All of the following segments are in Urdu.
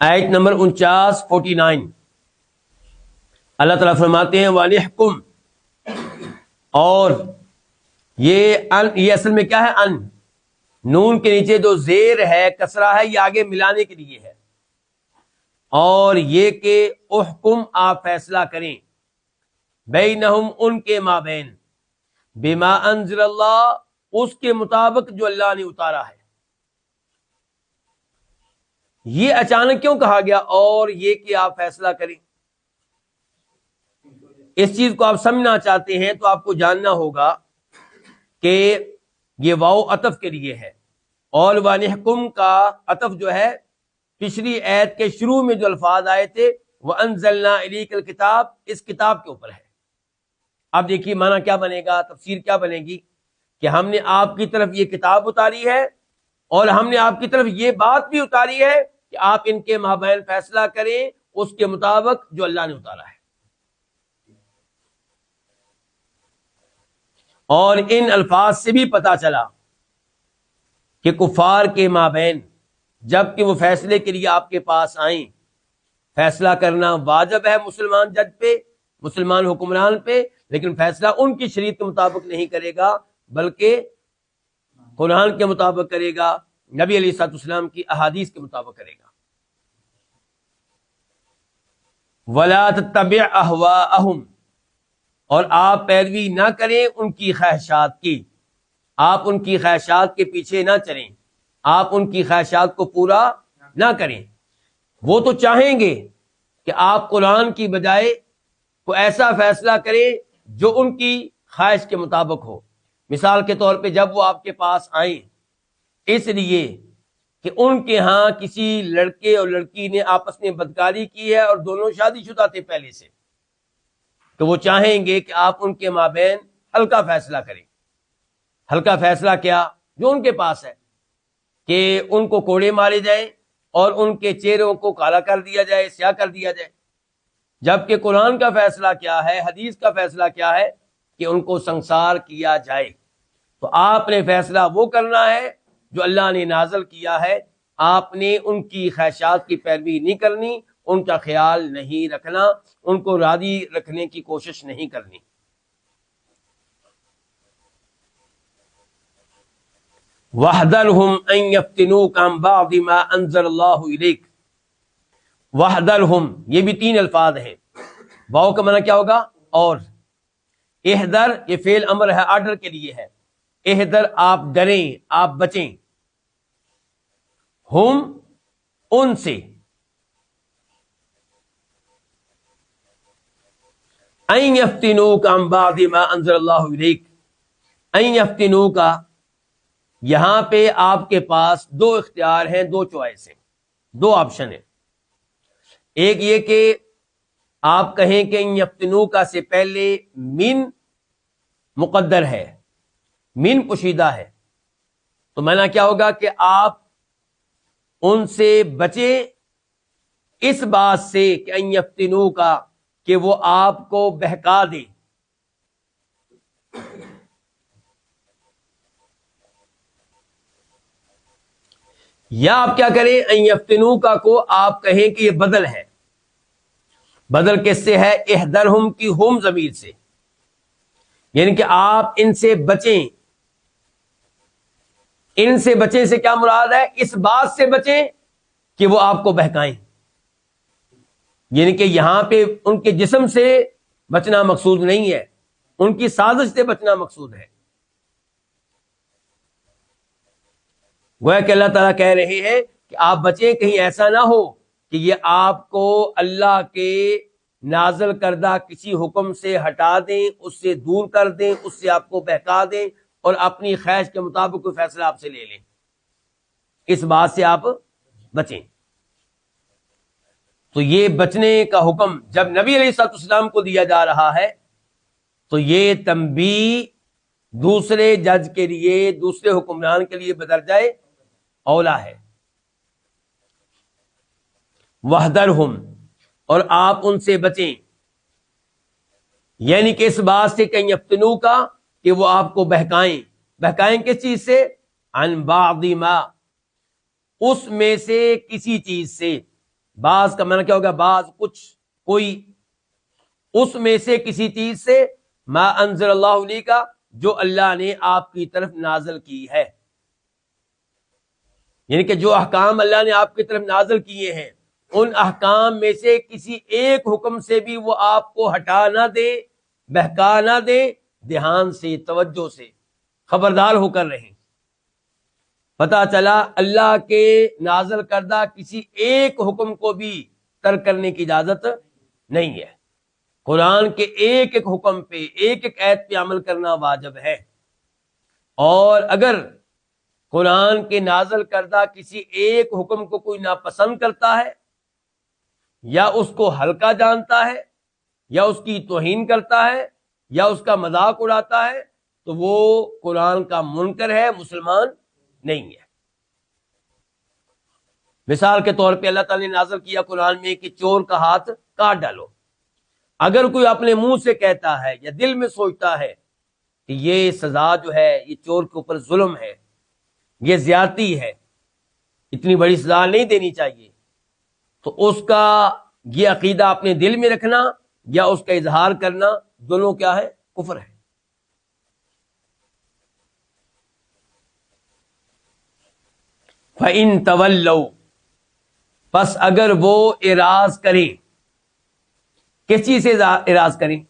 آیت نمبر 49 اللہ تعالیٰ فرماتے ہیں وَلِحْكُمْ، اور یہ اصل میں کیا ہے؟ ان نون کے نیچے جو زیر ہے کسرہ ہے، یہ آگے ملانے کے لیے ہے، اور یہ کہ احکم آپ فیصلہ کریں بینہم ان کے مابین بما انزل اللہ، اس کے مطابق جو اللہ نے اتارا ہے۔ یہ اچانک کیوں کہا گیا اور یہ کہ آپ فیصلہ کریں؟ اس چیز کو آپ سمجھنا چاہتے ہیں تو آپ کو جاننا ہوگا کہ یہ واو عطف کے لیے ہے، اور وَنِحْكُمْ کا عطف جو ہے پچھلی آیت کے شروع میں جو الفاظ آئے تھے وَأَنزَلْنَا إِلَيْكَ الْكِتَابَ، اس کتاب کے اوپر ہے۔ اب دیکھیے معنی کیا بنے گا، تفسیر کیا بنے گی کہ ہم نے آپ کی طرف یہ کتاب اتاری ہے، اور ہم نے آپ کی طرف یہ بات بھی اتاری ہے کہ آپ ان کے مابین فیصلہ کریں اس کے مطابق جو اللہ نے اتارا ہے۔ اور ان الفاظ سے بھی پتا چلا کہ کفار کے مابین جب کہ وہ فیصلے کے لیے آپ کے پاس آئیں، فیصلہ کرنا واجب ہے مسلمان جج پہ، مسلمان حکمران پہ، لیکن فیصلہ ان کی شریعت کے مطابق نہیں کرے گا بلکہ قرآن کے مطابق کرے گا، نبی علیہ الصلوۃ والسلام کی احادیث کے مطابق کرے گا۔ وَلَا تَتَّبِعْ أَهْوَاءَهُمْ، اور آپ پیروی نہ کریں ان کی خواہشات کی، آپ ان کی خواہشات کے پیچھے نہ چلیں، آپ ان کی خواہشات کو پورا نہ کریں۔ وہ تو چاہیں گے کہ آپ قرآن کی بجائے کوئی ایسا فیصلہ کریں جو ان کی خواہش کے مطابق ہو۔ مثال کے طور پہ جب وہ آپ کے پاس آئیں اس لیے کہ ان کے ہاں کسی لڑکے اور لڑکی نے آپس میں بدکاری کی ہے اور دونوں شادی شدہ تھے پہلے سے، تو وہ چاہیں گے کہ آپ ان کے مابین ہلکا فیصلہ کریں۔ ہلکا فیصلہ کیا جو ان کے پاس ہے کہ ان کو کوڑے مارے جائیں اور ان کے چہروں کو کالا کر دیا جائے، سیاہ کر دیا جائے، جبکہ قرآن کا فیصلہ کیا ہے، حدیث کا فیصلہ کیا ہے کہ ان کو سنسار کیا جائے۔ تو آپ نے فیصلہ وہ کرنا ہے جو اللہ نے نازل کیا ہے، آپ نے ان کی خواہشات کی پیروی نہیں کرنی، ان کا خیال نہیں رکھنا، ان کو راضی رکھنے کی کوشش نہیں کرنی۔ وَاحْذَرْهُمْ أَن يَفْتِنُوكَ عَن بَعْضِ مَا أَنزَلَ اللَّهُ إِلَيْكَ۔ وَاحْذَرْهُمْ یہ بھی 3 الفاظ ہیں، واو کا معنی کیا ہوگا؟ اور احذر یہ فعل امر ہے، آرڈر کے لیے ہے، احذر آپ ڈریں، آپ بچیں، ہم ان سے، ان یفتنوک عن بعض ما انزل اللہ الیک، ان یفتنوک، یہاں پہ آپ کے پاس 2 اختیار ہیں، 2 چوائس ہیں، 2 آپشن ہیں۔ ایک یہ کہ آپ کہیں کہ ان یفتنوک سے پہلے من مقدر ہے، من پوشیدہ ہے، تو معنی کیا ہوگا کہ آپ ان سے بچیں اس بات سے کہ ان یفتنوک کہ وہ آپ کو بہکا دیں۔ یا آپ کیا کریں، ان یفتنوک کو آپ کہیں کہ یہ بدل ہے، بدل کس سے ہے؟ احذرہم کی ہم ضمیر سے، یعنی کہ آپ ان سے بچیں۔ ان سے بچیں سے کیا مراد ہے؟ اس بات سے بچیں کہ وہ آپ کو بہکائیں، یعنی کہ یہاں پہ ان کے جسم سے بچنا مقصود نہیں ہے، ان کی سازش سے بچنا مقصود ہے۔ گویا کہ اللہ تعالیٰ کہہ رہے ہیں کہ آپ بچیں، کہیں ایسا نہ ہو کہ یہ آپ کو اللہ کے نازل کردہ کسی حکم سے ہٹا دیں، اس سے دور کر دیں، اس سے آپ کو بہکا دیں اور اپنی خواہش کے مطابق کوئی فیصلہ آپ سے لے لیں۔ اس بات سے آپ بچیں۔ تو یہ بچنے کا حکم جب نبی علیہ الصلوۃ والسلام کو دیا جا رہا ہے تو یہ تنبیہ دوسرے جج کے لیے، دوسرے حکمران کے لیے بدرجہ اولا ہے۔ وَاحْذَرْهُمْ، اور آپ ان سے بچیں، یعنی کہ اس بات سے کہ یفتنوک کہ وہ آپ کو بہکائیں۔ بہکائیں کس چیز سے؟ عن بعض ما، اس میں سے کسی چیز سے، بعض کا معنی کیا ہوگا؟ بعض، کچھ، کوئی، اس میں سے کسی چیز سے، ما انزل اللہ علیہ کا، جو اللہ نے آپ کی طرف نازل کی ہے، یعنی کہ جو احکام اللہ نے آپ کی طرف نازل کیے ہیں ان احکام میں سے کسی ایک حکم سے بھی وہ آپ کو ہٹا نہ دے، بہکا نہ دے، دھیان سے، توجہ سے خبردار ہو کر رہیں۔ پتہ چلا اللہ کے نازل کردہ کسی ایک حکم کو بھی ترک کرنے کی اجازت نہیں ہے، قرآن کے ایک ایک حکم پہ، ایک ایک آیت پہ عمل کرنا واجب ہے۔ اور اگر قرآن کے نازل کردہ کسی ایک حکم کو کوئی ناپسند کرتا ہے یا اس کو ہلکا جانتا ہے یا اس کی توہین کرتا ہے یا اس کا مذاق اڑاتا ہے تو وہ قرآن کا منکر ہے، مسلمان نہیں ہے۔ مثال کے طور پہ اللہ تعالی نے نازل کیا قرآن میں کہ چور کا ہاتھ کاٹ ڈالو۔ اگر کوئی اپنے منہ سے کہتا ہے یا دل میں سوچتا ہے کہ یہ سزا جو ہے یہ چور کے اوپر ظلم ہے، یہ زیادتی ہے، اتنی بڑی سزا نہیں دینی چاہیے، تو اس کا یہ عقیدہ اپنے دل میں رکھنا یا اس کا اظہار کرنا دونوں کیا ہے؟ کفر ہے۔ فَإِن تَوَلَّوْا، پس اگر وہ اعراض کریں، کس چیز سے اعراض کریں؟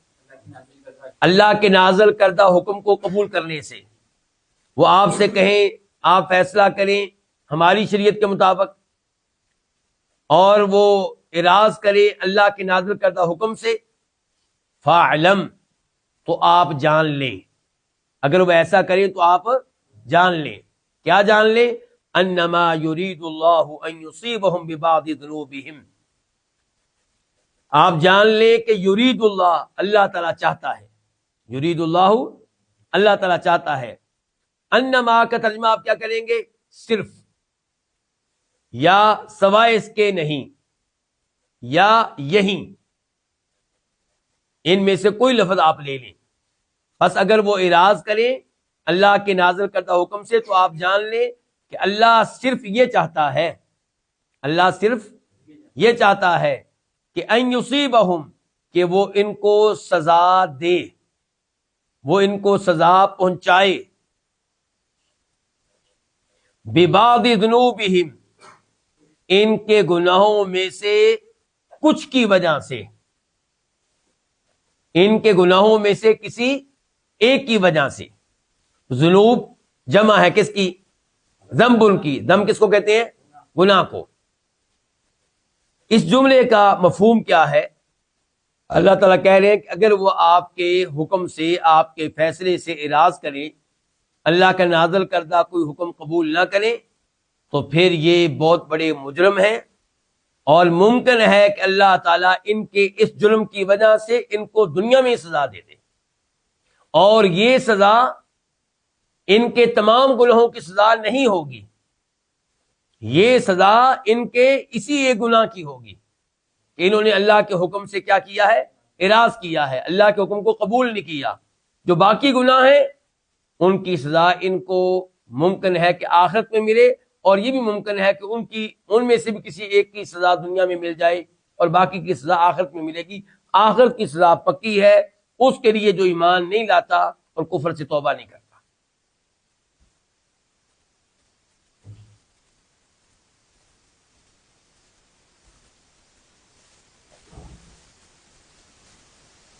اللہ کے نازل کردہ حکم کو قبول کرنے سے۔ وہ آپ سے کہیں آپ فیصلہ کریں ہماری شریعت کے مطابق، اور وہ اعراض کرے اللہ کے نازل کردہ حکم سے، فَاعْلَمْ، تو آپ جان لیں، اگر وہ ایسا کریں تو آپ جان لیں، کیا جان لیں؟ انما یرید اللہ ان یصیبہم ببعض ذنوبہم، آپ جان لیں کہ یرید اللہ، اللہ تعالیٰ چاہتا ہے، یرید اللہ، اللہ تعالیٰ چاہتا ہے، انما کا ترجمہ آپ کیا کریں گے؟ صرف، یا سوائے اس کے نہیں، یا یہیں، ان میں سے کوئی لفظ آپ لے لیں۔ بس اگر وہ اعراض کریں اللہ کے نازل کردہ حکم سے تو آپ جان لیں کہ اللہ صرف یہ چاہتا ہے، اللہ صرف یہ چاہتا ہے کہ ان یصیبہم، کہ وہ ان کو سزا دے، وہ ان کو سزا پہنچائے، ببعض ذنوبہم، ان کے گناہوں میں سے کچھ کی وجہ سے، ان کے گناہوں میں سے کسی ایک کی وجہ سے۔ ذنوب جمع ہے کس کی؟ ذنب کی۔ ذنب کس کو کہتے ہیں؟ گناہ کو۔ اس جملے کا مفہوم کیا ہے؟ اللہ تعالیٰ کہہ رہے ہیں کہ اگر وہ آپ کے حکم سے، آپ کے فیصلے سے اعراض کریں، اللہ کا نازل کردہ کوئی حکم قبول نہ کریں، تو پھر یہ بہت بڑے مجرم ہیں، اور ممکن ہے کہ اللہ تعالیٰ ان کے اس جرم کی وجہ سے ان کو دنیا میں سزا دے دے، اور یہ سزا ان کے تمام گناہوں کی سزا نہیں ہوگی، یہ سزا ان کے اسی ایک گناہ کی ہوگی کہ انہوں نے اللہ کے حکم سے کیا کیا ہے؟ اعراض کیا ہے، اللہ کے حکم کو قبول نہیں کیا۔ جو باقی گناہ ہیں ان کی سزا ان کو ممکن ہے کہ آخرت میں ملے، اور یہ بھی ممکن ہے کہ ان میں سے بھی کسی ایک کی سزا دنیا میں مل جائے اور باقی کی سزا آخرت میں ملے گی۔ آخرت کی سزا پکی ہے اس کے لیے جو ایمان نہیں لاتا اور کفر سے توبہ نہیں کرتا۔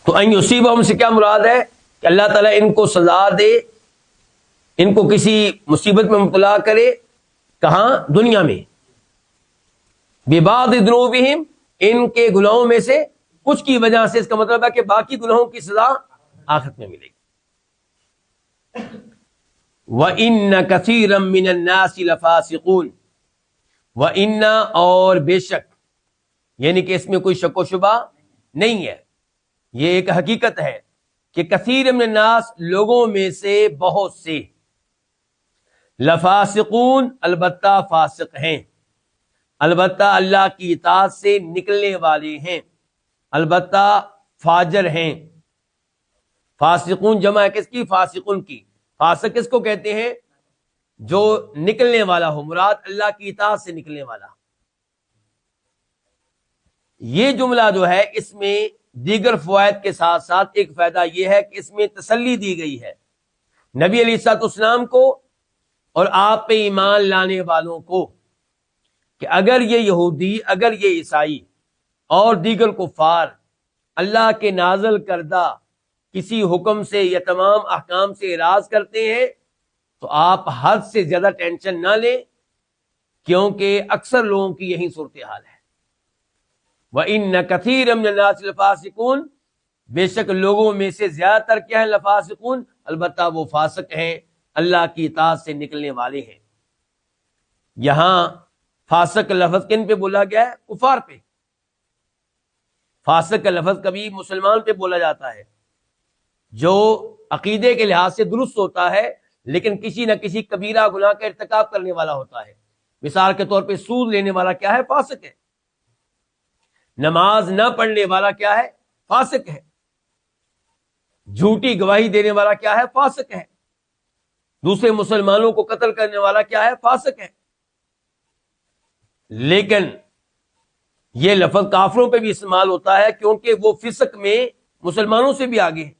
تو ان یصیبہم سے کیا مراد ہے؟ کہ اللہ تعالیٰ ان کو سزا دے، ان کو کسی مصیبت میں مبتلا کرے، کہاں؟ دنیا میں۔ ببعض ذنوبہم، ان کے گناہوں میں سے کچھ کی وجہ سے، اس کا مطلب ہے کہ باقی گناہوں کی سزا آخرت میں ملے گی۔ وَإِنَّ كَثِيرًا مِّنَ النَّاسِ لَفَاسِقُونَ، وَإِنَّ، اور بے شک، یعنی کہ اس میں کوئی شک و شبہ نہیں ہے، یہ ایک حقیقت ہے کہ کثیر من الناس، لوگوں میں سے بہت سے، لفاسقون، البتہ فاسق ہیں، البتہ اللہ کی اطاعت سے نکلنے والے ہیں، البتہ فاجر ہیں۔ فاسقون جمع ہے کس کی؟ فاسقون کی۔ فاسق کس کو کہتے ہیں؟ جو نکلنے والا ہو، مراد اللہ کی اطاعت سے نکلنے والا۔ یہ جملہ جو ہے اس میں دیگر فوائد کے ساتھ ساتھ ایک فائدہ یہ ہے کہ اس میں تسلی دی گئی ہے نبی علیہ الصلوۃ والسلام کو اور آپ پہ ایمان لانے والوں کو کہ اگر یہ یہودی، اگر یہ عیسائی اور دیگر کفار اللہ کے نازل کردہ کسی حکم سے یا تمام احکام سے اعراض کرتے ہیں تو آپ حد سے زیادہ ٹینشن نہ لیں، کیونکہ اکثر لوگوں کی یہی صورتحال ہے۔ وَإِنَّ كَثِيرًا مِّنَ النَّاسِ لَفَاسِقُونَ، بے شک لوگوں میں سے زیادہ تر کیا ہیں؟ لفاسقون، البتہ وہ فاسق ہیں، اللہ کی اطاعت سے نکلنے والے ہیں۔ یہاں فاسق لفظ کن پہ بولا گیا ہے؟ کفار پہ۔ فاسق کا لفظ کبھی مسلمان پہ بولا جاتا ہے جو عقیدے کے لحاظ سے درست ہوتا ہے لیکن کسی نہ کسی کبیرہ گناہ کا ارتکاب کرنے والا ہوتا ہے۔ مثال کے طور پہ سود لینے والا کیا ہے؟ فاسق ہے۔ نماز نہ پڑھنے والا کیا ہے؟ فاسق ہے۔ جھوٹی گواہی دینے والا کیا ہے؟ فاسق ہے۔ دوسرے مسلمانوں کو قتل کرنے والا کیا ہے؟ فاسق ہے۔ لیکن یہ لفظ کافروں پہ بھی استعمال ہوتا ہے کیونکہ وہ فسق میں مسلمانوں سے بھی آگے ہیں۔